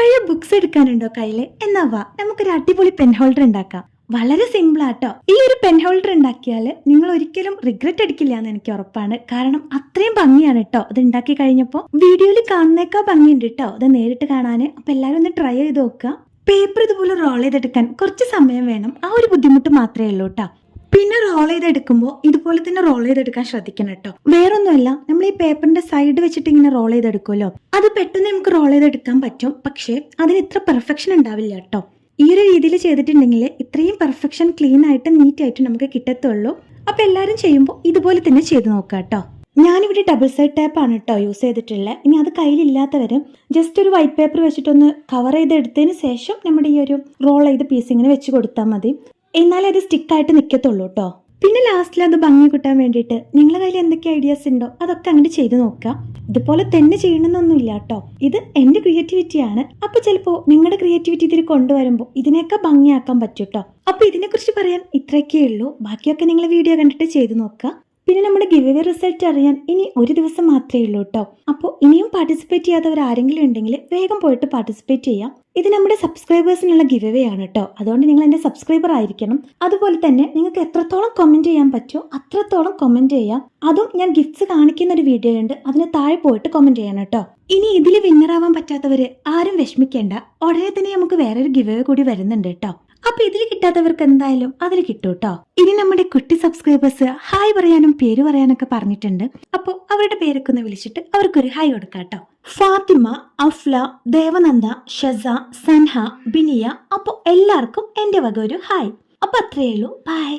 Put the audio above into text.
നിറയെ ബുക്സ് എടുക്കാനുണ്ടോ കയ്യില്? എന്നാ വാ, നമുക്കൊരു അടിപൊളി പെൻ ഹോൾഡർ ഉണ്ടാക്കാം. വളരെ സിമ്പിൾ ആട്ടോ. ഈ ഒരു പെൻ ഹോൾഡർ ഉണ്ടാക്കിയാൽ നിങ്ങൾ ഒരിക്കലും റിഗ്രറ്റ് അടിക്കില്ല എന്ന് എനിക്ക് ഉറപ്പാണ്. കാരണം അത്രയും ഭംഗിയാണ് കേട്ടോ ഇത് ഉണ്ടാക്കി കഴിഞ്ഞപ്പോൾ. വീഡിയോയിൽ കാണുന്നേക്കാൾ ഭംഗിയുണ്ട് കേട്ടോ ഇത് നേരിട്ട് കാണാൻ. അപ്പൊ എല്ലാവരും ഒന്ന് ട്രൈ ചെയ്ത് നോക്കുക. പേപ്പർ ഇതുപോലെ റോൾ ചെയ്തെടുക്കാൻ കുറച്ച് സമയം വേണം, ആ ഒരു ബുദ്ധിമുട്ട് മാത്രമേ ഉള്ളൂ കേട്ടോ. പിന്നെ റോൾ ചെയ്തെടുക്കുമ്പോൾ ഇതുപോലെ തന്നെ റോൾ ചെയ്തെടുക്കാൻ ശ്രദ്ധിക്കണം കേട്ടോ. വേറൊന്നുമല്ല, നമ്മൾ ഈ പേപ്പറിന്റെ സൈഡ് വെച്ചിട്ട് ഇങ്ങനെ റോൾ ചെയ്തെടുക്കുമല്ലോ, അത് പെട്ടെന്ന് നമുക്ക് റോൾ ചെയ്തെടുക്കാൻ പറ്റും. പക്ഷേ അതിന് ഇത്ര പെർഫെക്ഷൻ ഉണ്ടാവില്ല കേട്ടോ. ഈ ഒരു രീതിയിൽ ചെയ്തിട്ടുണ്ടെങ്കിൽ ഇത്രയും പെർഫെക്ഷൻ ക്ലീൻ ആയിട്ട് നീറ്റ് ആയിട്ട് നമുക്ക് കിട്ടത്തുള്ളൂ. അപ്പൊ എല്ലാവരും ചെയ്യുമ്പോൾ ഇതുപോലെ തന്നെ ചെയ്ത് നോക്കുക കേട്ടോ. ഞാനിവിടെ ഡബിൾ സൈഡ് ടേപ്പാണ് കേട്ടോ യൂസ് ചെയ്തിട്ടുള്ളത്. ഇനി അത് കയ്യിലില്ലാത്തവരും ജസ്റ്റ് ഒരു വൈറ്റ് പേപ്പർ വെച്ചിട്ടൊന്ന് കവർ ചെയ്തെടുത്തതിന് ശേഷം നമ്മുടെ ഈ ഒരു റോൾ ചെയ്ത പീസ് ഇങ്ങനെ വെച്ച് കൊടുത്താൽ മതി. എന്നാലേ അത് സ്റ്റിക്കായിട്ട് നിൽക്കത്തുള്ളൂ കേട്ടോ. പിന്നെ ലാസ്റ്റിൽ അത് ഭംഗി കിട്ടാൻ വേണ്ടിയിട്ട് നിങ്ങളുടെ കയ്യിൽ എന്തൊക്കെ ഐഡിയാസ് ഉണ്ടോ അതൊക്കെ അങ്ങനെ ചെയ്ത് നോക്കുക. ഇതുപോലെ തന്നെ ചെയ്യണമെന്നൊന്നുമില്ല കേട്ടോ, ഇത് എൻ്റെ ക്രിയേറ്റിവിറ്റിയാണ്. അപ്പൊ ചിലപ്പോൾ നിങ്ങളുടെ ക്രിയേറ്റിവിറ്റി ഇതിൽ കൊണ്ടുവരുമ്പോൾ ഇതിനേക്കാൾ ഭംഗിയാക്കാൻ പറ്റും കേട്ടോ. അപ്പൊ ഇതിനെക്കുറിച്ച് പറയാൻ ഇത്രയൊക്കെ ഉള്ളൂ. ബാക്കിയൊക്കെ നിങ്ങൾ വീഡിയോ കണ്ടിട്ട് ചെയ്ത് നോക്കുക. പിന്നെ നമ്മുടെ ഗിവ് അവേ റിസൾട്ട് അറിയാൻ ഇനി ഒരു ദിവസം മാത്രമേ ഉള്ളൂ കേട്ടോ. അപ്പോൾ ഇനിയും പാർട്ടിസിപ്പേറ്റ് ചെയ്യാത്തവർ ആരെങ്കിലും ഉണ്ടെങ്കിൽ വേഗം പോയിട്ട് പാർട്ടിസിപ്പേറ്റ് ചെയ്യാം. ഇത് നമ്മുടെ സബ്സ്ക്രൈബേഴ്സിനുള്ള ഗിവ് അവേ ആണ് കേട്ടോ. അതുകൊണ്ട് നിങ്ങൾ എൻ്റെ സബ്സ്ക്രൈബർ ആയിരിക്കണം. അതുപോലെ തന്നെ നിങ്ങൾക്ക് എത്രത്തോളം കമന്റ് ചെയ്യാൻ പറ്റുമോ അത്രത്തോളം കമന്റ് ചെയ്യാം. അതും ഞാൻ ഗിഫ്റ്റ്സ് കാണിക്കുന്ന ഒരു വീഡിയോ ഉണ്ട്, അതിന് താഴെ പോയിട്ട് കമന്റ് ചെയ്യണം കേട്ടോ. ഇനി ഇതിൽ വിന്നർ ആവാൻ പറ്റാത്തവര് ആരും വിഷമിക്കേണ്ട, ഉടനെ തന്നെ നമുക്ക് വേറൊരു ഗിവ് അവേ കൂടി വരുന്നുണ്ട് കേട്ടോ. അപ്പൊ ഇതിൽ കിട്ടാത്തവർക്ക് എന്തായാലും അതിൽ കിട്ടും കേട്ടോ. ഇനി നമ്മുടെ കുട്ടി സബ്സ്ക്രൈബേഴ്സ് ഹായ് പറയാനും പേര് പറയാനൊക്കെ പറഞ്ഞിട്ടുണ്ട്. അപ്പോൾ അവരുടെ പേരൊക്കെ ഒന്ന് വിളിച്ചിട്ട് അവർക്കൊരു ഹായ് കൊടുക്കാം കേട്ടോ. ഫാത്തിമ, അഫ്ല, ദേവനന്ദ, ഷസ, സൻഹ, ബിനിയ. അപ്പോൾ എല്ലാവർക്കും എൻ്റെ വക ഒരു ഹായ്. അപ്പൊ അത്രയേ ഉള്ളൂ. ബൈ.